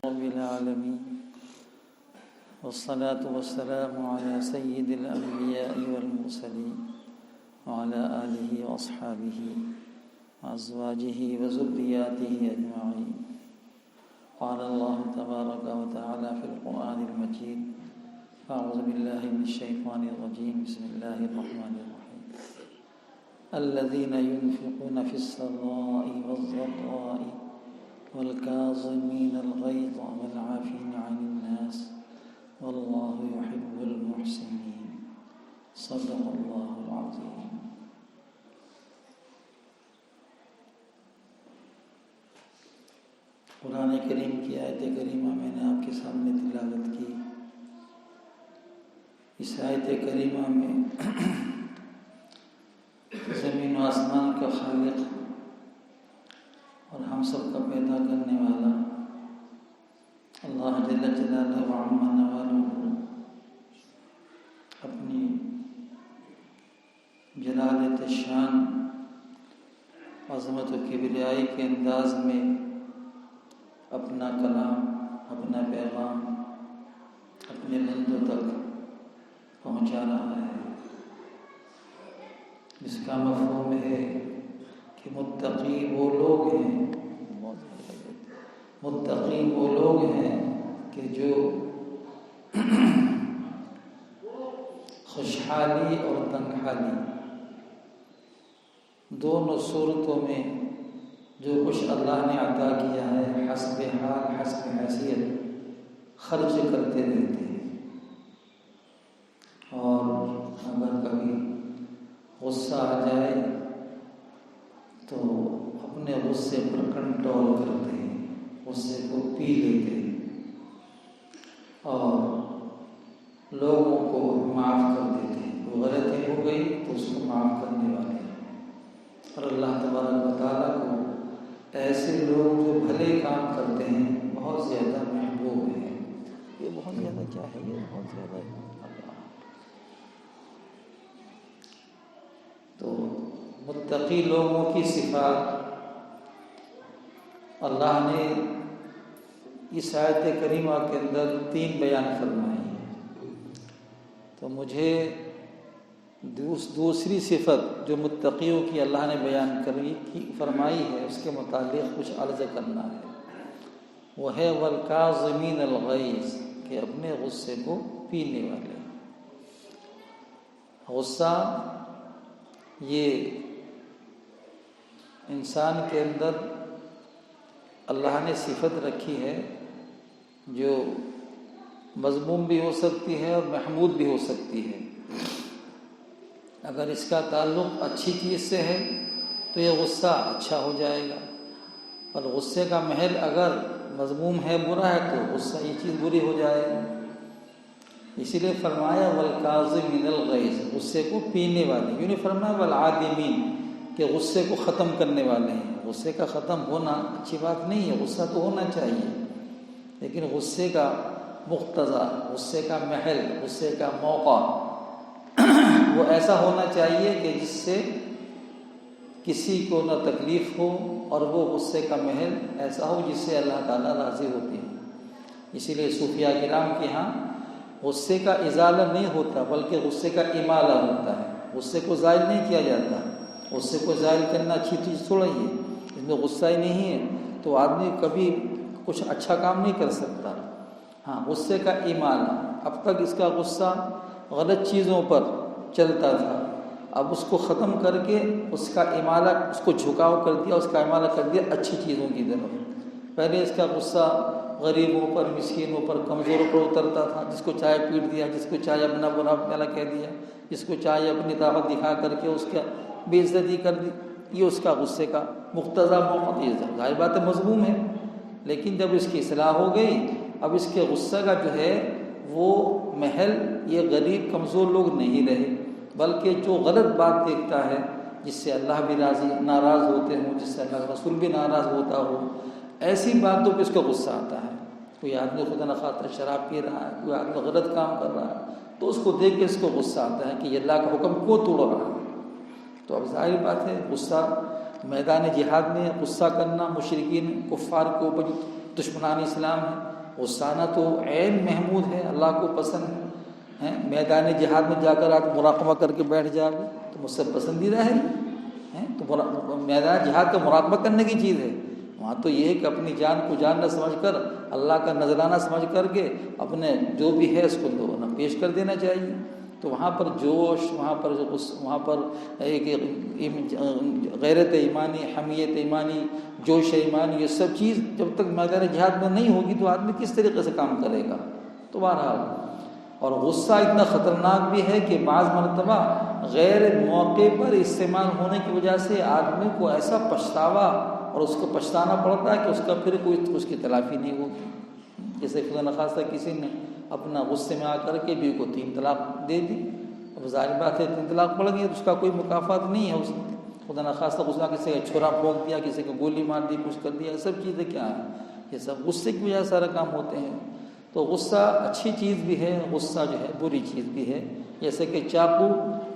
رب العالمين والصلاة والسلام على سيد الأنبياء والمرسلين وعلى آله وأصحابه وأزواجه وذرياته أجمعين. قال الله تبارك وتعالى في القرآن المجيد: أعوذ بالله من الشيطان الرجيم. بسم الله الرحمن الرحيم. الذين ينفقون في السراء والضراء والكاظمين الغيظ والعافين عن الناس والله يحب المحسنين. صدق الله العظيم. قرآن کریم کی آیت کریمہ میں نے آپ کے سامنے تلاوت کی. اس آیت کریمہ میں زمین و آسمان کا خالق اور ہم سب کا پیدا کرنے والا اللہ جل جلالہ و عم نوالہ اپنی جلالت شان، عظمت و کبریائی کے انداز میں اپنا کلام، اپنا پیغام اپنے بندوں تک پہنچا رہا ہے، جس کا مفہوم ہے کہ متقی وہ لوگ ہیں کہ جو خوشحالی اور تنگحالی دونوں صورتوں میں جو کچھ اللہ نے عطا کیا ہے حسب حال حسب حیثیت خرچ کرتے رہتے ہیں، اور اگر کبھی غصہ آ جائے تو اپنے غصے پر کنٹرول کرتے ہیں، غصے کو پی لیتے ہیں اور لوگوں کو معاف کر دیتے ہیں. کوئی غلطی ہو گئی تو اس کو معاف کرنے والے ہیں. اور اللہ تبارک و تعالیٰ کو ایسے لوگ جو بھلے کام کرتے ہیں بہت زیادہ محبوب ہیں. یہ بہت زیادہ کیا ہے، یہ بہت زیادہ تو متقی لوگوں کی صفات اللہ نے اس آیت کریمہ کے اندر 3 بیان فرمائی ہیں. تو مجھے دوسری صفت جو متقیوں کی اللہ نے بیان فرمائی ہے اس کے متعلق کچھ عرض کرنا ہے. وہ ہے والکاظمین الغیظ، کہ اپنے غصے کو پینے والے. غصہ یہ انسان کے اندر اللہ نے صفت رکھی ہے جو مذموم بھی ہو سکتی ہے اور محمود بھی ہو سکتی ہے. اگر اس کا تعلق اچھی چیز سے ہے تو یہ غصہ اچھا ہو جائے گا، اور غصے کا محل اگر مذموم ہے، برا ہے، تو غصہ یہ چیز بری ہو جائے گی. اسی لیے فرمایا والکاظمین الغیظ، غصے کو پینے والے. یوں نہیں فرمایا والعادمین، کہ غصے کو ختم کرنے والے ہیں. غصے کا ختم ہونا اچھی بات نہیں ہے، غصہ تو ہونا چاہیے، لیکن غصے کا مقتضا، غصے کا محل، غصے کا موقع وہ ایسا ہونا چاہیے کہ جس سے کسی کو نہ تکلیف ہو، اور وہ غصے کا محل ایسا ہو جس سے اللہ تعالیٰ راضی ہوتے ہیں. اسی لیے صوفیاء کرام کے ہاں غصے کا ازالہ نہیں ہوتا بلکہ غصے کا امالہ ہوتا ہے. غصے کو زائل نہیں کیا جاتا. غصے کو زائل کرنا اچھی چیز تھوڑا ہی ہے. اس میں غصہ ہی نہیں ہے تو آدمی کبھی کچھ اچھا کام نہیں کر سکتا. ہاں، غصے کا امالہ. اب تک اس کا غصہ غلط چیزوں پر چلتا تھا، اب اس کو ختم کر کے اس کا امالہ، اس کو جھکاؤ کر دیا، اس کا امالہ کر دیا اچھی چیزوں کی طرف. پہلے اس کا غصہ غریبوں پر، مسکینوں پر، کمزوروں پر اترتا تھا. جس کو چاہے پیٹ دیا، جس کو چاہے اپنا برا بھلا کہہ دیا، جس کو چاہے اپنی طاقت دکھا کر کے اس کا بے عزتی کر دی. یہ اس کا غصے کا مقتضا موقع. یہ ظاہر بات ہے مذموم ہے، لیکن جب اس کی اصلاح ہو گئی اب اس کے غصہ کا جو ہے وہ محل یہ غریب کمزور لوگ نہیں رہے، بلکہ جو غلط بات دیکھتا ہے جس سے اللہ بھی ناراض ہوتے ہوں، جس سے اللہ کا رسول بھی ناراض ہوتا ہو، ایسی باتوں پہ اس کو غصہ آتا ہے. کوئی آدمی خدا نخواستہ شراب پی رہا ہے، کوئی آدمی غلط کام کر رہا ہے، تو اس کو دیکھ کے اس کو غصہ آتا ہے کہ یہ اللہ کا حکم کیوں توڑ رہا ہے. تو اب ظاہر بات ہے غصہ میدان جہاد میں غصہ کرنا مشرکین کفار کے اوپر جو دشمنان اسلام ہیں غصہ تو عین محمود ہے، اللہ کو پسند ہے۔ میدان جہاد میں جا کر آپ مراقبہ کر کے بیٹھ جاؤ تو مجھ سے پسندیدہ ہے، تو میدان جہاد کا مراقبہ کرنے کی چیز ہے۔ وہاں تو یہ ہے کہ اپنی جان کو جان نہ سمجھ کر، اللہ کا نذرانہ سمجھ کر کے اپنے جو بھی ہے اس کو پیش کر دینا چاہیے۔ تو وہاں پر جوش، وہاں پر ایک غیرت ایمانی، حمیت ایمانی، جوش ایمانی، یہ سب چیز جب تک میدان جہاد میں نہیں ہوگی تو آدمی کس طریقے سے کام کرے گا؟ تو بہرحال، اور غصہ اتنا خطرناک بھی ہے کہ بعض مرتبہ غیر موقع پر استعمال ہونے کی وجہ سے آدمی کو ایسا پچھتاوا اور اس کو پچھتانا پڑتا ہے کہ اس کا پھر کوئی اس کی تلافی نہیں ہوتی۔ جیسے خدا نخواستہ کسی نے اپنا غصے میں آ کر کے بیوی کو 3 طلاق دے دی، اب ظاہر بات ہے 3 طلاق پڑ گئی تو اس کا کوئی مکافات نہیں ہے، اس نے خدا نخواستہ غصہ کسی کا چھرا پھونک دیا، کسی کو گولی مار دی، کچھ کر دیا، یہ سب چیزیں کیا ہیں؟ یہ سب غصے کی وجہ سے سارا کام ہوتے ہیں۔ تو غصہ اچھی چیز بھی ہے، غصہ جو ہے بری چیز بھی ہے۔ جیسے کہ چاقو،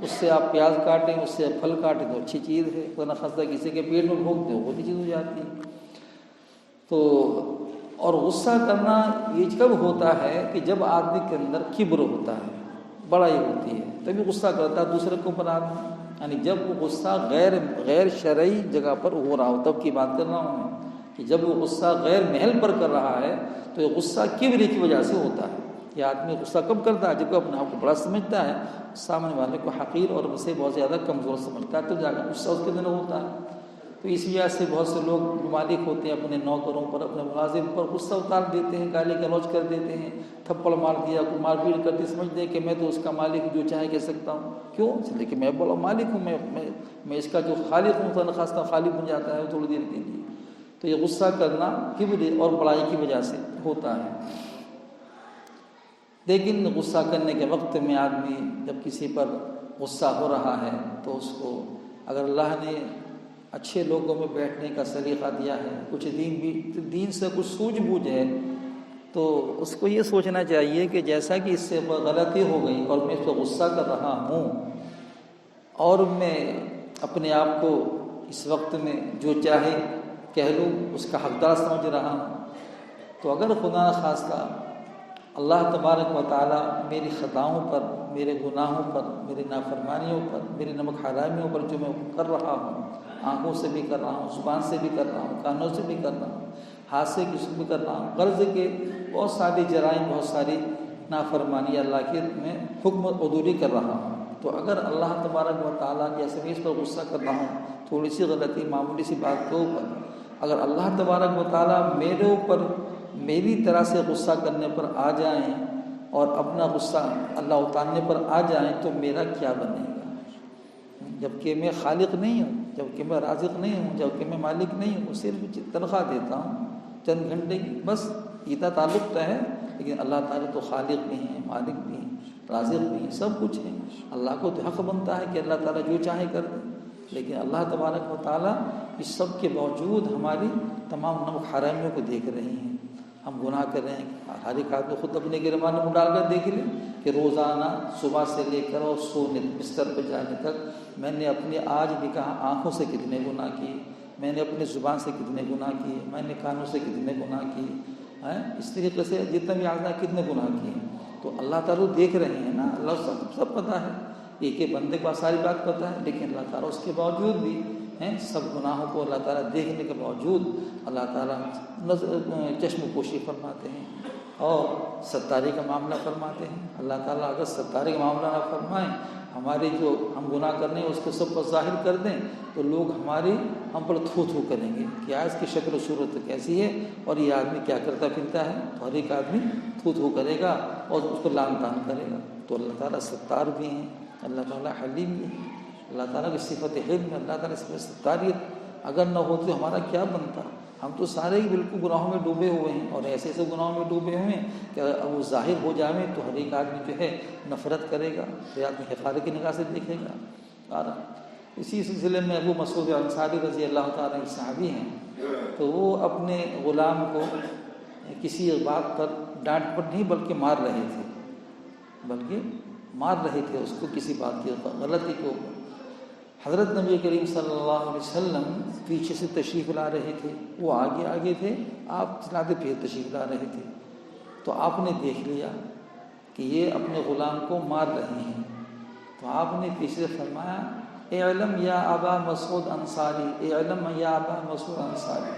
اس سے آپ پیاز کاٹیں، اس سے پھل کاٹیں تو اچھی چیز ہے، خدا نخواستہ کسی کے پیٹ میں بھونک دیں وہ بری چیز ہو جاتی ہے۔ تو اور غصہ کرنا یہ کب ہوتا ہے کہ جب آدمی کے اندر کبر ہوتا ہے، بڑائی ہوتی ہے، تبھی غصہ کرتا ہے دوسرے کے اوپر آدمی، یعنی جب وہ غصہ غیر شرعی جگہ پر ہو رہا ہو، تب کی بات کر رہا ہوں میں، کہ جب وہ غصہ غیر محل پر کر رہا ہے تو یہ غصہ کبر کی وجہ سے ہوتا ہے۔ یہ آدمی غصہ کب کرتا ہے؟ جب وہ اپنے آپ کو بڑا سمجھتا ہے، سامنے والے کو حقیر اور اسے بہت زیادہ کمزور سمجھتا ہے، تو جا کر غصہ اس کے اندر ہوتا ہے۔ تو اس وجہ سے بہت سے لوگ مالک ہوتے ہیں اپنے نوکروں پر، اپنے ملازم پر غصہ اتار دیتے ہیں، گالی گلوچ کر دیتے ہیں، تھپڑ مار دیا، کوئی مار پیٹ کرتے، سمجھتے ہیں کہ میں تو اس کا مالک ہوں، جو چاہے کہہ سکتا ہوں۔ کیوں؟ اس لیے کہ میں بڑا مالک ہوں، میں اس کا جو خالق ہوں، تو خاص طور خالق بن جاتا ہے وہ تھوڑی دیر کے لیے۔ تو یہ غصہ کرنا کبر اور بڑائی کی وجہ سے ہوتا ہے۔ لیکن غصہ کرنے کے وقت میں آدمی جب کسی پر غصہ ہو رہا ہے تو اس کو، اگر اللہ نے اچھے لوگوں میں بیٹھنے کا سلیقہ دیا ہے، کچھ دین سے کچھ سوجھ بوجھ ہے، تو اس کو یہ سوچنا چاہیے کہ جیسا کہ اس سے غلطی ہو گئی اور میں اس کو غصہ کر رہا ہوں اور میں اپنے آپ کو اس وقت میں جو چاہے کہہ لوں اس کا حقدار سمجھ رہا ہوں، تو اگر خدا نخواستہ اللہ تبارک و تعالیٰ میری خطاؤں پر، میرے گناہوں پر، میری نافرمانیوں پر، میری نمک حرامیوں پر جو میں کر رہا ہوں، آنکھوں سے بھی کر رہا ہوں، زبان سے بھی کر رہا ہوں، کانوں سے بھی کر رہا ہوں، ہاتھ سے بھی کر رہا ہوں، قرض کے بہت ساری جرائم، بہت ساری نافرمانی اللہ کی میں حکم عدولی کر رہا ہوں، تو اگر اللہ تبارک و تعالیٰ جیسے میں اس پر غصہ کر رہا ہوں، تھوڑی سی غلطی، معمولی سی بات کے اوپر اگر اللہ تبارک و تعالیٰ میرے اوپر میری طرح سے غصہ کرنے پر آ جائیں اور اپنا غصہ اللہ اتارنے پر آ جائیں تو میرا کیا بنے گا؟ جبکہ میں خالق نہیں ہوں، جبکہ میں رازق نہیں ہوں، جبکہ میں مالک نہیں ہوں، صرف تنخواہ دیتا ہوں چند گھنٹے کی، بس اتنا تعلق تو ہے، لیکن اللہ تعالیٰ تو خالق بھی ہیں، مالک بھی ہیں، رازق بھی ہیں، سب کچھ ہیں۔ اللہ کو تو حق بنتا ہے کہ اللہ تعالیٰ جو چاہے کر دے، لیکن اللہ تبارک و تعالیٰ اس سب کے باوجود ہماری تمام نمک حرامیوں کو دیکھ رہے ہیں۔ ہم گناہ کر رہے ہیں، ہر ایک آدمی خود اپنے گرمان میں ڈال کر دیکھ لیں کہ روزانہ صبح سے لے کر اور سونے بستر پہ جانے تک میں نے اپنے آج بھی کہا آنکھوں سے کتنے گناہ کیے، میں نے اپنی زبان سے کتنے گناہ کیے، میں نے کانوں سے کتنے گناہ کیے، اس طریقے سے جتنا بھی آدمی کتنے گناہ کیے، تو اللہ تعالیٰ دیکھ رہے ہیں نا، اللہ سب پتہ ہے، ایک ایک بندے کو ساری بات پتہ ہے، لیکن اللہ تعالیٰ اس کے باوجود بھی سب گناہوں کو اللہ تعالیٰ دیکھنے کے باوجود اللہ تعالیٰ چشم پوشی فرماتے ہیں اور ستاری کا معاملہ فرماتے ہیں۔ اللہ تعالیٰ اگر ستاری کا معاملہ نہ فرمائیں، ہماری جو ہم گناہ کرنے ہیں اس کو سب پر ظاہر کر دیں تو لوگ ہم پر تھو تھو کریں گے کہ اس کی شکل و صورت کیسی ہے اور یہ آدمی کیا کرتا پھرتا ہے، تو ہر ایک آدمی تھو تھو کرے گا اور اس کو لام تان کرے گا۔ تو اللہ تعالیٰ ستار بھی ہیں، اللہ تعالیٰ حلیم بھی ہیں، اللہ تعالیٰ کی صفت حلم ہے، اللہ تعالیٰ کی صفت ستاریت اگر نہ ہوتی تو ہمارا کیا بنتا؟ ہم تو سارے ہی بالکل گناہوں میں ڈوبے ہوئے ہیں اور ایسے ایسے گناہوں میں ڈوبے ہوئے ہیں کہ وہ ظاہر ہو جائیں تو ہر ایک آدمی جو ہے نفرت کرے گا، ہر آدمی حقارت کی نگاہ سے دیکھے گا۔ اور اسی سلسلے میں ابو مسعود انصاری رضی اللہ تعالیٰ عنہ صحابی ہیں، تو وہ اپنے غلام کو کسی بات پر ڈانٹ پر نہیں بلکہ مار رہے تھے اس کو کسی بات کی غلطی کے اوپر۔ حضرت نبی کریم صلی اللہ علیہ وسلم پیچھے سے تشریف لا رہے تھے، وہ آگے تھے، آپ چلاتے پھر تشریف لا رہے تھے، تو آپ نے دیکھ لیا کہ یہ اپنے غلام کو مار رہے ہیں، تو آپ نے پیچھے فرمایا اعلم یا ابا مسعود انصاری، اعلم یا ابا مسعود انصاری،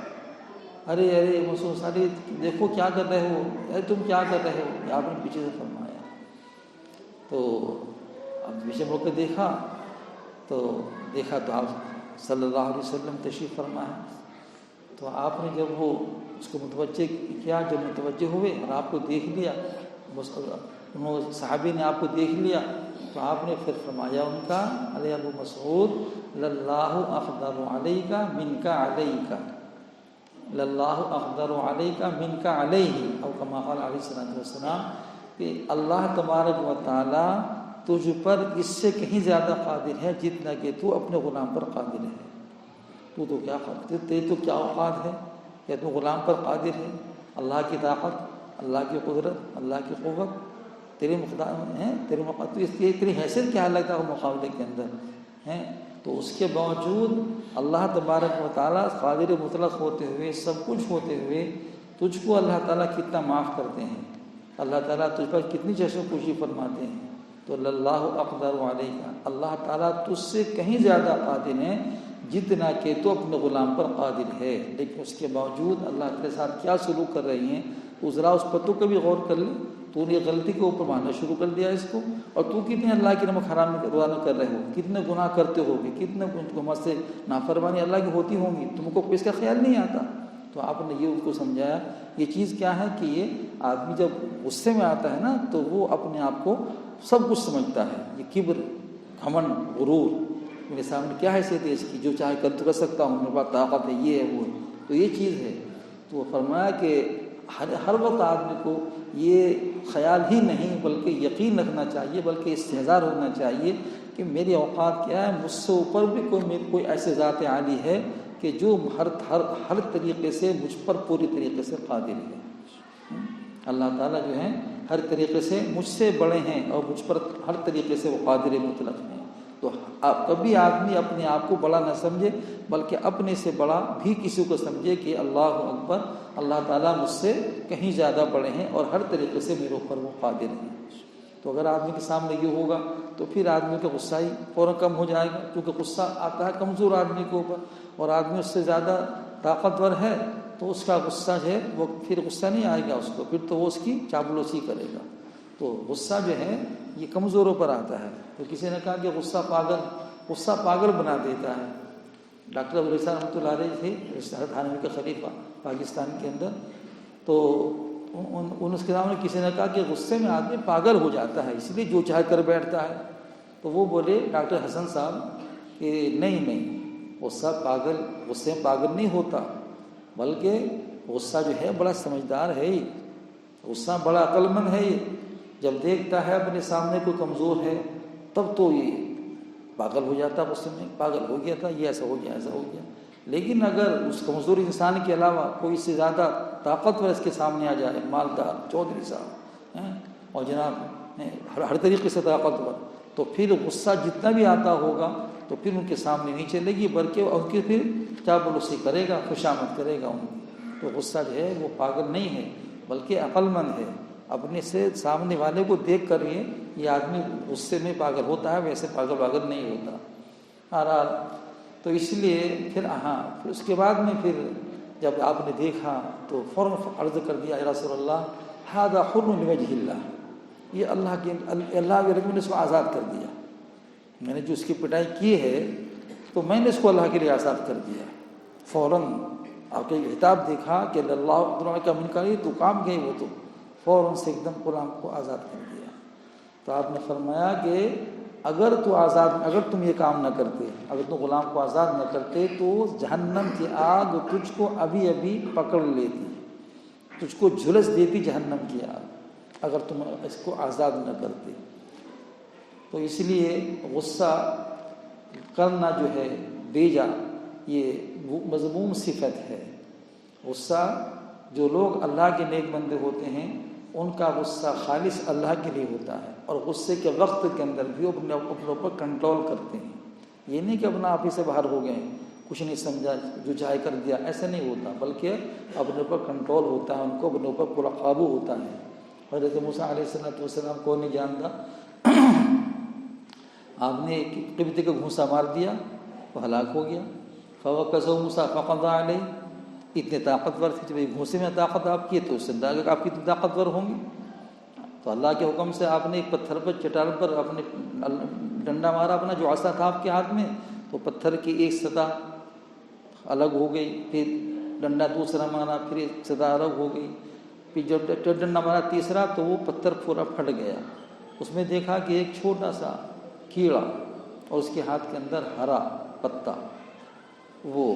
ارے مسعود انصاری دیکھو کیا کر رہے ہو، ارے تم کیا کر رہے ہو، یہ آپ نے پیچھے سے فرمایا۔ تو اب پیچھے مڑ کے دیکھا تو آپ صلی اللہ علیہ وسلم تشریف فرما ہے، تو آپ نے جب وہ اس کو متوجہ کیا، جب متوجہ ہوئے اور آپ کو دیکھ لیا، صحابی نے آپ کو دیکھ لیا، تو آپ نے پھر فرمایا ان کا علی ابو مسعود للہ اقدر علیک منک علیک، للہ اقدر علیک منک علیہ، او کما قال علیہ الصلوۃ والسلام، کہ اللہ تبارک و تعالی تجھ پر اس سے کہیں زیادہ قادر ہے جتنا کہ تو اپنے غلام پر قادر ہے۔ تو کیا قادر، تیری تو کیا اوقات ہے کہ تو غلام پر قادر ہے؟ اللہ کی طاقت، اللہ کی قدرت، اللہ کی قوت تیرے مقدار ہیں، تیرے تو اس کی تیری حیثیت کیا لگتا ہے مقابلے کے اندر ہیں؟ تو اس کے باوجود اللہ تبارک و تعالیٰ قادر مطلق ہوتے ہوئے، سب کچھ ہوتے ہوئے، تجھ کو اللہ تعالیٰ کتنا معاف کرتے ہیں، اللہ تعالیٰ تجھ پر کتنی چشم پوشی فرماتے ہیں۔ تو للہ اقدر علیک، اللہ تعالیٰ تجھ سے کہیں زیادہ قادر ہیں جتنا کہ تو اپنے غلام پر قادر ہے، لیکن اس کے باوجود اللہ کے ساتھ کیا سلوک کر رہی ہیں تو ذرا اس پر تو کبھی غور کر لے۔ تو نے غلطی کے اوپر ماننا شروع کر دیا اس کو، اور تو کتنے اللہ کی نمک حرام میں روزانہ کر رہے ہو، کتنے گناہ کرتے ہو گے، کتنے تمہارے سے نافرمانی اللہ کی ہوتی ہوں گی، تم کو اس کا خیال نہیں آتا۔ تو آپ نے یہ ان کو سمجھایا یہ چیز کیا ہے کہ یہ آدمی جب غصے میں آتا ہے نا تو وہ اپنے آپ کو سب کچھ سمجھتا ہے، یہ کبر، گھمنڈ، غرور، میرے سامنے کیا حیثیت ہے اس کی، جو چاہے کر سکتا ہوں، میرے پاس طاقت ہے، یہ ہے وہ ہے، تو یہ چیز ہے۔ تو فرمایا کہ ہر وقت آدمی کو یہ خیال ہی نہیں بلکہ یقین رکھنا چاہیے، بلکہ استحضار ہونا چاہیے کہ میری اوقات کیا ہے، مجھ سے اوپر بھی کوئی ایسے ذات عالی ہے کہ جو ہر طریقے سے مجھ پر پوری طریقے سے قادر ہے۔ اللہ تعالیٰ جو ہیں ہر طریقے سے مجھ سے بڑے ہیں اور مجھ پر ہر طریقے سے وہ قادر مطلق ہیں۔ تو کبھی آدمی اپنے آپ کو بڑا نہ سمجھے بلکہ اپنے سے بڑا بھی کسی کو سمجھے کہ اللہ اکبر، اللہ تعالیٰ مجھ سے کہیں زیادہ بڑے ہیں اور ہر طریقے سے میرے اوپر وہ قادر ہیں۔ تو اگر آدمی کے سامنے یہ ہوگا تو پھر آدمی کا غصہ ہی فوراً کم ہو جائے گا، کیونکہ غصہ آتا ہے کمزور آدمی کے اوپر، اور آدمی اس سے زیادہ طاقتور ہے تو اس کا غصہ جو ہے وہ پھر غصہ نہیں آئے گا اس کو، پھر تو وہ اس کی چاپلوسی کرے گا۔ تو غصہ جو ہے یہ کمزوروں پر آتا ہے۔ تو کسی نے کہا کہ غصہ پاگل بنا دیتا ہے۔ ڈاکٹر ابو الحسن رحمۃ اللہ علیہ تھے رشتہ تھانوی کے خلیفہ پاکستان کے اندر، تو ان اس کے سامنے کسی نے کہا کہ غصے میں آدمی پاگل ہو جاتا ہے، اس لیے جو چاہے کر بیٹھتا ہے۔ تو وہ بولے ڈاکٹر حسن صاحب کہ نہیں، غصے میں پاگل نہیں ہوتا، بلکہ غصہ جو ہے بڑا سمجھدار ہے، غصہ بڑا عقل مند ہے۔ یہ جب دیکھتا ہے اپنے سامنے کوئی کمزور ہے تب تو یہ پاگل ہو جاتا، غصے میں پاگل ہو گیا تھا، یہ ایسا ہو گیا۔ لیکن اگر اس کمزور انسان کے علاوہ کوئی اس سے زیادہ طاقتور اس کے سامنے آ جائے، مالدار چودھری صاحب اور جناب ہر طریقے سے طاقتور، تو پھر غصہ جتنا بھی آتا ہوگا تو پھر ان کے سامنے نہیں چلے گی، بلکہ ان کی پھر چاپلوسی کرے گا، خوشامد کرے گا ان کی۔ تو غصہ جو ہے وہ پاگل نہیں ہے بلکہ عقل مند ہے۔ اپنے سے سامنے والے کو دیکھ کر یہ آدمی غصے میں پاگل ہوتا ہے، ویسے پاگل نہیں ہوتا۔ بہرحال تو اس لیے پھر اس کے بعد میں پھر جب آپ نے دیکھا تو فوراً عرض کر دیا یا رسول اللہ ھذا حر لوجہ اللہ، یہ اللہ کے رحمت نے اس کو آزاد کر دیا، میں نے جو اس کی پٹائی کی ہے تو میں نے اس کو اللہ کے لیے آزاد کر دیا۔ فوراً آپ کے خطاب دیکھا کہ اللہ کا من کاری تو کام گئے، وہ تو فوراً سے ایک دم غلام کو آزاد کر دیا۔ تو آپ نے فرمایا کہ اگر تم یہ کام نہ کرتے، اگر تم غلام کو آزاد نہ کرتے تو جہنم کی آگ تجھ کو ابھی پکڑ لیتی، تجھ کو جھلس دیتی جہنم کی آگ، اگر تم اس کو آزاد نہ کرتے۔ تو اس لیے غصہ کرنا جو ہے بیجا یہ مذموم صفت ہے۔ غصہ جو لوگ اللہ کے نیک بندے ہوتے ہیں ان کا غصہ خالص اللہ کے لیے ہوتا ہے، اور غصے کے وقت کے اندر بھی اپنے اوپر کنٹرول کرتے ہیں۔ یہ نہیں کہ اپنا آپ ہی سے باہر ہو گئے، کچھ نہیں سمجھا، جو چاہے کر دیا، ایسا نہیں ہوتا، بلکہ اپنے اوپر کنٹرول ہوتا ہے، ان کو اپنے اوپر پورا قابو ہوتا ہے۔ حضرت موسیٰ علیہ السلام کو نہیں جانتا، آپ نے ایک قبطی کو گھونسا مار دیا، وہ ہلاک ہو گیا۔ فوقظہ موسیٰ فقضى علیہ، اتنے طاقتور تھے، جب گھونسے میں طاقت آپ کی ہے تو اس سے اندازہ آپ کتنے طاقتور ہوں گے۔ تو اللہ کے حکم سے آپ نے ایک پتھر پر، چٹان پر اپنے ڈنڈا مارا اپنا، جو عصا تھا آپ کے ہاتھ میں، تو پتھر کی ایک سطح الگ ہو گئی، پھر ڈنڈا دوسرا مارا، پھر ایک سطح الگ ہو گئی، پھر جب ڈنڈا مارا تیسرا تو وہ پتھر پورا پھٹ گیا۔ اس میں دیکھا کہ ایک چھوٹا سا کیڑا اور اس کے ہاتھ کے اندر ہرا پتا، وہ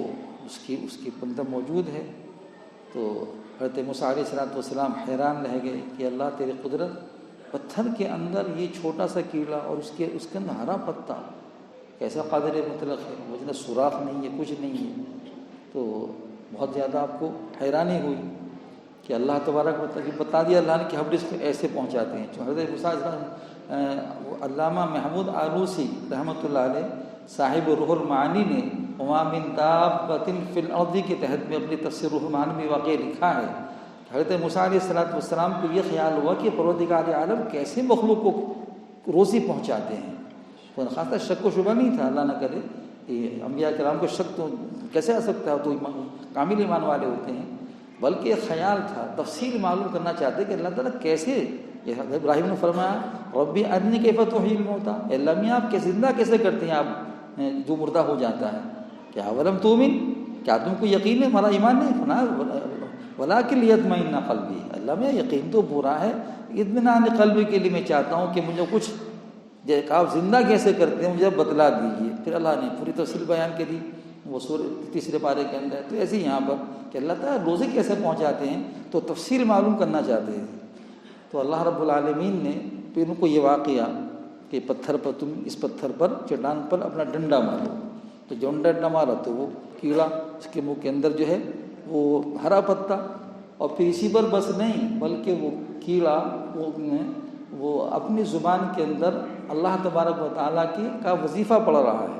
اس کی اندر موجود ہے۔ تو حضرت موسیٰ علیہ السلام حیران رہ گئے کہ اللہ تیری قدرت، پتھر کے اندر یہ چھوٹا سا کیڑا اور اس کے اندر ہرا پتا، کیسا قادر مطلق ہے، اس میں سوراخ نہیں ہے، کچھ نہیں ہے۔ تو بہت زیادہ آپ کو حیرانی ہوئی کہ اللہ تبارک و تعالیٰ بتا دیا اللہ نے کہ ہم رزق ایسے پہنچاتے ہیں۔ جو حضرت موسیٰ علامہ محمود آلوسی رحمۃ اللہ علیہ صاحب روح المعانی نے وما من دابۃ فی الارض کے تحت میں اپنی تفسیر روح المعانی میں واقعہ لکھا ہے کہ حضرت موسیٰ علیہ السلام کو یہ خیال ہوا کہ پروردگار عالم کیسے مخلوق کو روزی پہنچاتے ہیں۔ کوئی خاصا شک و شبہ نہیں تھا، اللہ نہ کرے کہ انبیاء کرام کو شک تو کیسے آ سکتا ہے، تو کامل ایمان والے ہوتے ہیں، بلکہ ایک خیال تھا، تفصیل معلوم کرنا چاہتے کہ اللہ تعالیٰ کیسے، ابراہیم نے فرمایا ربی ارنی کیف تحیی الموتیٰ، اللہ میاں آپ زندہ کیسے کرتے ہیں آپ جو مردہ ہو جاتا ہے، کیا اولم تؤمن، کیا تم کو یقین ہے، ہمارا ایمان نہیں فنا ولکن لیطمئن قلبی، اللہ میاں یقین تو پورا ہے، اطمینان قلبی کے لیے میں چاہتا ہوں کہ مجھے کچھ آپ زندہ کیسے کرتے ہیں مجھے بتلا دیجیے۔ پھر اللہ نے پوری تفصیل بیان کی دی وہ تیسرے پارے کے اندر۔ تو ایسے ہی یہاں پر کہ اللہ تعالیٰ روزے کیسے پہنچاتے ہیں تو تفصیل معلوم کرنا چاہتے ہیں۔ تو اللہ رب العالمین نے پھر ان کو یہ واقعہ کہ پتھر پر، تم اس پتھر پر، چٹان پر اپنا ڈنڈا مارو، تو جو ڈنڈا مارا تو وہ کیڑا اس کے منہ کے اندر جو ہے وہ ہرا پتا، اور پھر اسی پر بس نہیں بلکہ وہ کیڑا وہ اپنی زبان کے اندر اللہ تبارک و تعالیٰ کی کا وظیفہ پڑھ رہا ہے،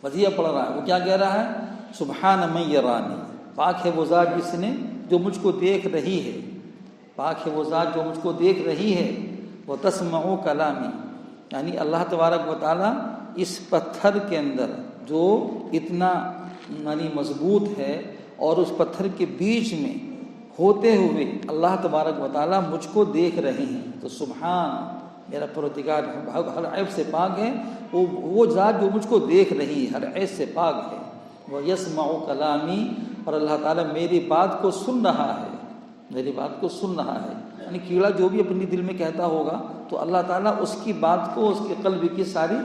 وظیفہ پڑھ رہا ہے۔ وہ کیا کہہ رہا ہے؟ سبحان من یرانی، پاک ہے وہ ذات جس نے، جو مجھ کو دیکھ رہی ہے، پاک ہے وہ ذات جو مجھ کو دیکھ رہی ہے، وہ تسمع کلامی، یعنی اللہ تبارک و تعالیٰ اس پتھر کے اندر جو اتنا یعنی مضبوط ہے اور اس پتھر کے بیچ میں ہوتے ہوئے اللہ تبارک و تعالیٰ مجھ کو دیکھ رہے ہیں۔ تو سبحان، میرا پروردگار ہر عیب سے پاک ہے، وہ ذات جو مجھ کو دیکھ رہی ہے، ہر عیب سے پاک ہے۔ وہ یسمع کلامی، اور اللہ تعالیٰ میری بات کو سن رہا ہے، میری بات کو سن رہا ہے، یعنی کیڑا جو بھی اپنی دل میں کہتا ہوگا تو اللہ تعالیٰ اس کی بات کو، اس کے قلب کی ساری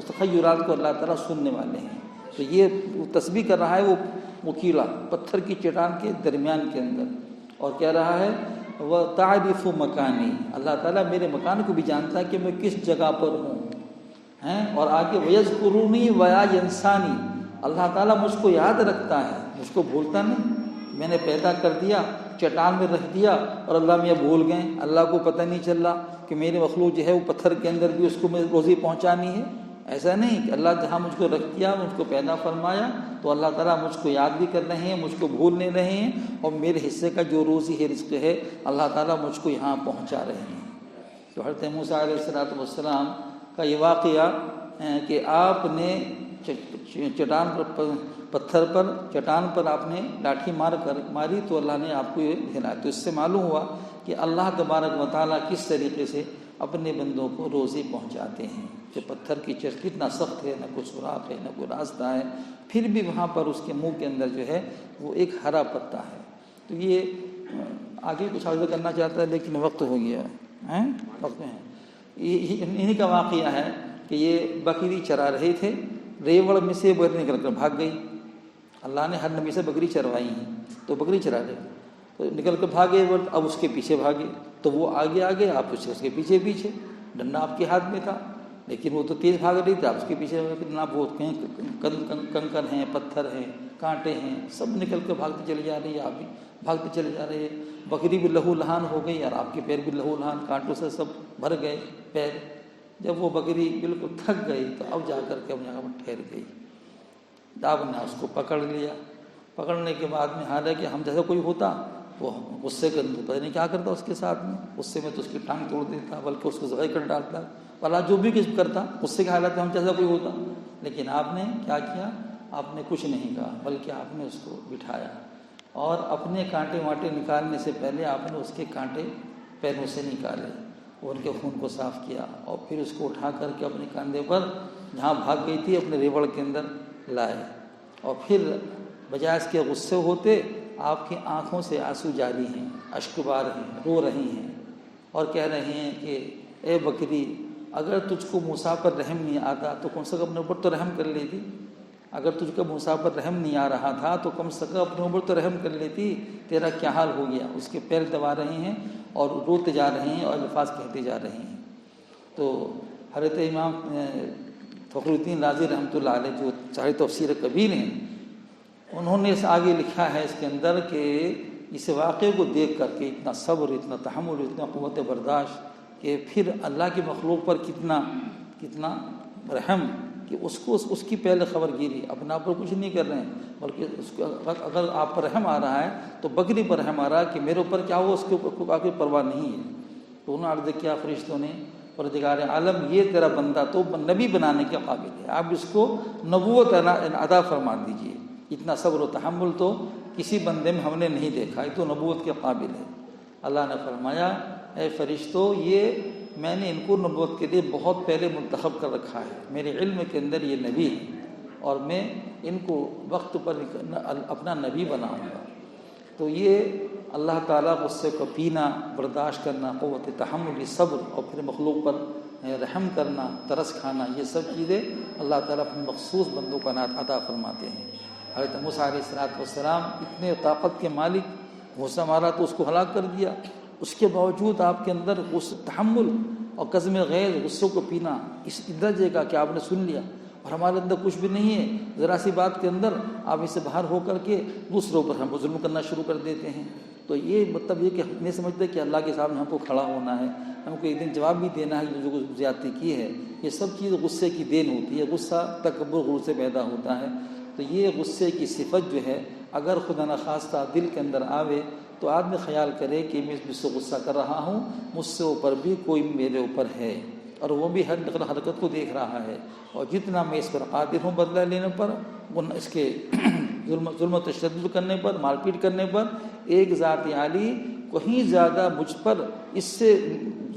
تخیلات کو اللہ تعالیٰ سننے والے ہیں۔ تو یہ تسبیح کر رہا ہے وہ کیڑا پتھر کی چٹان کے درمیان کے اندر، اور کہہ رہا ہے وہ تعریف مکانی، اللہ تعالیٰ میرے مکان کو بھی جانتا ہے کہ میں کس جگہ پر ہوں ہیں۔ اور آگے وَيَذْكُرُونِي وَيَا يَنْسَانِي، اللہ تعالیٰ مجھ کو یاد رکھتا ہے، مجھ کو بھولتا نہیں۔ میں نے پیدا کر دیا، چٹان میں رکھ دیا اور اللہ میاں بھول گئے، اللہ کو پتہ نہیں چل رہا کہ میرے مخلوق جو ہے وہ پتھر کے اندر بھی اس کو میں روزی پہنچانی ہے۔ ایسا نہیں کہ اللہ جہاں مجھ کو رکھ دیا، مجھ کو پیدا فرمایا، تو اللہ تعالیٰ مجھ کو یاد بھی کر رہے ہیں، مجھ کو بھول نہیں رہے ہیں، اور میرے حصے کا جو روزی ہے، رزق ہے، اللہ تعالیٰ مجھ کو یہاں پہنچا رہے ہیں۔ تو حضرت موسیٰ علیہ السلام کا یہ واقعہ کہ آپ نے چٹان پر، پتھر پر، چٹان پر آپ نے لاٹھی ماری تو اللہ نے آپ کو یہ دکھلایا۔ تو اس سے معلوم ہوا کہ اللہ تبارک و تعالیٰ کس طریقے سے اپنے بندوں کو روزی پہنچاتے ہیں۔ کہ پتھر کی چرخ کتنا سخت ہے، نہ کوئی سوراخ ہے، نہ کوئی راستہ ہے، پھر بھی وہاں پر اس کے منہ کے اندر جو ہے وہ ایک ہرا پتا ہے۔ تو یہ آگے کچھ عرض کرنا چاہتا ہے لیکن وقت ہو گیا ہے، وقت ہے۔ انہی کا واقعہ ہے کہ یہ بکری چرا رہے تھے، ریوڑ میں سے بکری نکل کر بھاگ گئی۔ اللہ نے ہر نبی سے بکری چروائی ہیں، تو بکری چرا رہے تو نکل کر بھاگے، اب اس کے پیچھے بھاگے، تو وہ آگے آگے، آپ اس کے پیچھے پیچھے، ڈنڈا آپ کے ہاتھ میں تھا لیکن وہ تو تیز بھاگ رہی تھی، آپ اس کے پیچھے کتنا بہت کنکر ہیں، پتھر ہیں، کانٹے ہیں، سب نکل کر بھاگتے چلے جا رہی ہے، آپ بھی بھاگتے چلے جا رہے ہیں۔ بکری بھی لہو لہان ہو گئی اور آپ کے پیر بھی لہو لہان، کانٹوں سے سب بھر گئے پیر۔ جب وہ بکری بالکل تھک گئی تو اب جا کر کے اپنی جگہ پر ٹھہر گئی۔ آپ نے اس کو پکڑ لیا، پکڑنے کے بعد میں حالانکہ ہم جیسا کوئی ہوتا وہ غصے کے اندر پتہ نہیں کیا کرتا اس کے ساتھ میں، غصے میں تو اس کی ٹانگ توڑ دیتا، بلکہ اس کو ذبح کر ڈالتا، بھلا جو بھی کچھ کرتا غصے کی حالت میں ہم جیسا کوئی ہوتا، لیکن آپ نے کیا کیا؟ آپ نے کچھ نہیں کہا، بلکہ آپ نے اس کو بٹھایا اور اپنے کانٹے وانٹے نکالنے سے پہلے آپ نے اس کے کانٹے پیروں سے نکالے اور ان کے خون کو صاف کیا، اور پھر اس کو اٹھا کر کے اپنے کاندھے پر جہاں بھاگ گئی تھی اپنے ریوڑ کے اندر لائے، اور پھر بجائے اس کے غصے ہوتے آپ کی آنکھوں سے آنسو جاری ہیں، اشک بار ہیں، رو رہی ہیں اور کہہ رہے ہیں کہ اے بکری، اگر تجھ کو موسیٰ پر رحم نہیں آتا تو کم سے کم اپنے اوپر تو رحم کر لیتی، اگر تجھ کو موسیٰ پر رحم نہیں آ رہا تھا تو کم سے کم اپنے اوپر تو رحم کر لیتی، تیرا کیا حال ہو گیا۔ اس کے پیر دبا رہے ہیں اور روتے جا رہے ہیں اور الفاظ کہتے جا رہے ہیں۔ تو حضرت امام فخر الدین رازی رحمۃ اللہ علیہ جو صاحب تفسیر کبیر ہیں، انہوں نے اس آگے لکھا ہے اس کے اندر کہ اس واقعے کو دیکھ کر کے اتنا صبر، اتنا تحمل، اتنا قوت برداشت، کہ پھر اللہ کی مخلوق پر کتنا رحم، کہ اس کی پہلے خبر گیری، اپنا پر کچھ نہیں کر رہے ہیں، بلکہ اس کو اگر آپ پر رحم آ رہا ہے تو بکری پر رحم آ رہا ہے کہ میرے اوپر کیا ہو، اس کے اوپر کوئی پرواہ نہیں ہے۔ تو انہوں نے عرض کیا فرشتوں نے، پروردگار عالم یہ تیرا بندہ تو نبی بنانے کے قابل ہے، آپ اس کو نبوت عطا فرما دیجیے، اتنا صبر و تحمل تو کسی بندے میں ہم نے نہیں دیکھا، یہ تو نبوت کے قابل ہے۔ اللہ نے فرمایا اے فرشتوں، یہ میں نے ان کو نبوت کے لیے بہت پہلے منتخب کر رکھا ہے، میرے علم کے اندر یہ نبی ہے اور میں ان کو وقت پر اپنا نبی بناؤں گا۔ تو یہ اللہ تعالیٰ غصے کو پینا، برداشت کرنا، قوت تحمل، صبر، اور پھر مخلوق پر رحم کرنا، ترس کھانا، یہ سب چیزیں اللہ تعالیٰ اپنے مخصوص بندوں کا عطا فرماتے ہیں۔ حضرت موسیٰ علیہ السلام اتنے طاقت کے مالک، غصہ مارا تو اس کو ہلاک کر دیا، اس کے باوجود آپ کے اندر تحمل اور قزم غیظ، غصوں کو پینا اس درجے کا کہ آپ نے سن لیا، اور ہمارے اندر کچھ بھی نہیں ہے، ذرا سی بات کے اندر آپ اس سے باہر ہو کر کے دوسروں پر ہم کو ظلم کرنا شروع کر دیتے ہیں۔ تو یہ مطلب یہ کہ ہم نہیں سمجھتے کہ اللہ کے سامنے ہم کو کھڑا ہونا ہے، ہم کو ایک دن جواب بھی دینا ہے جو کچھ زیادتی کی ہے، یہ سب چیز غصے کی دین ہوتی ہے۔ غصہ تکبر، غرور سے پیدا ہوتا ہے۔ تو یہ غصے کی صفت جو ہے اگر خدا نخواستہ دل کے اندر آوے تو آدمی خیال کرے کہ میں اس سے غصہ کر رہا ہوں، مجھ سے اوپر بھی کوئی میرے اوپر ہے، اور وہ بھی ہر نقل حرکت کو دیکھ رہا ہے، اور جتنا میں اس پر قادر ہوں بدلہ لینے پر، اس کے ظلم و تشدد کرنے پر، مار پیٹ کرنے پر، ایک ذات عالی کہیں زیادہ مجھ پر اس سے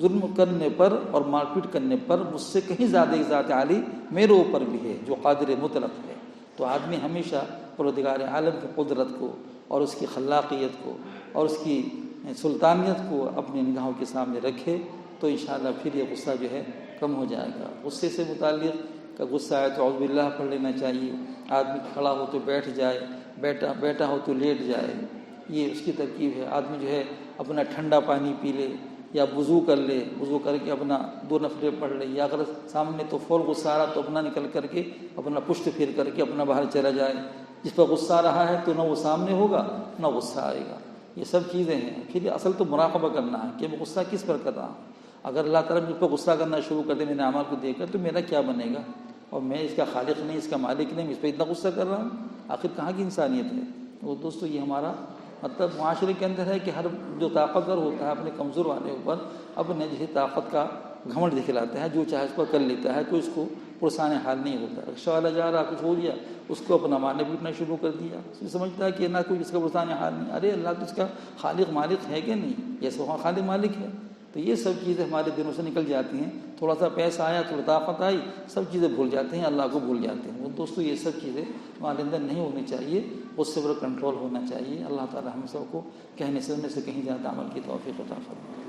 ظلم کرنے پر اور مار پیٹ کرنے پر مجھ سے کہیں زیادہ ایک ذات عالی میرے اوپر بھی ہے جو قادر مطلق ہے۔ تو آدمی ہمیشہ پروردگار عالم کی قدرت کو اور اس کی خلاقیت کو اور اس کی سلطانیت کو اپنی نگاہوں کے سامنے رکھے تو انشاءاللہ پھر یہ غصہ جو ہے کم ہو جائے گا۔ غصے سے متعلق کہ غصہ آئے تو اعوذ باللہ پڑھ لینا چاہیے، آدمی کھڑا ہو تو بیٹھ جائے، بیٹھا ہو تو لیٹ جائے، یہ اس کی ترکیب ہے۔ آدمی جو ہے اپنا ٹھنڈا پانی پی لے یا وضو کر لے، وضو کر کے اپنا 2 نفلیں پڑھ لے، یا اگر سامنے تو فور غصہ آ رہا تو اپنا نکل کر کے اپنا پشت پھیر کر کے اپنا باہر چلا جائے۔ جس پر غصہ آ رہا ہے تو نہ وہ سامنے ہوگا نہ غصہ آئے گا۔ یہ سب چیزیں ہیں۔ پھر اصل تو مراقبہ کرنا ہے کہ میں غصہ کس پر کر رہا ہوں۔ اگر اللہ تعالیٰ مجھ پر غصہ کرنا شروع کر دے میرے اعمال کو دیکھ کر تو میرا کیا بنے گا، اور میں اس کا خالق نہیں، اس کا مالک نہیں، اس پہ اتنا غصہ کر رہا ہوں، آخر کہاں کی انسانیت ہے۔ وہ دوستو یہ ہمارا مطلب معاشرے کے اندر ہے کہ ہر جو طاقتور ہوتا ہے اپنے کمزور والے اوپر اپنے جیسے طاقت کا گھمنڈ دکھلاتا ہے، جو چاہے اس پر کر لیتا ہے، تو اس کو پرسان حال نہیں ہوتا۔ رکشہ والا جا رہا کچھ ہو گیا، اس کو اپنا مارنے پیٹنا شروع کر دیا، اس سمجھتا ہے کہ نہ کوئی اس کا پرسان حال نہیں۔ ارے اللہ تو اس کا خالق مالک ہے کہ نہیں، یہ سب خالق مالک ہے۔ تو یہ سب چیزیں ہمارے دلوں سے نکل جاتی ہیں، تھوڑا سا پیسہ آیا، تھوڑا طاقت آئی، سب چیزیں بھول جاتے ہیں، اللہ کو بھول جاتے ہیں۔ وہ دوستو یہ سب چیزیں ہمارے اندر نہیں ہونی چاہیے، اس سے بڑا کنٹرول ہونا چاہیے۔ اللہ تعالی ہم سب کو کہنے سننے سے کہیں زیادہ عمل کی توفیق عطا فرمائے۔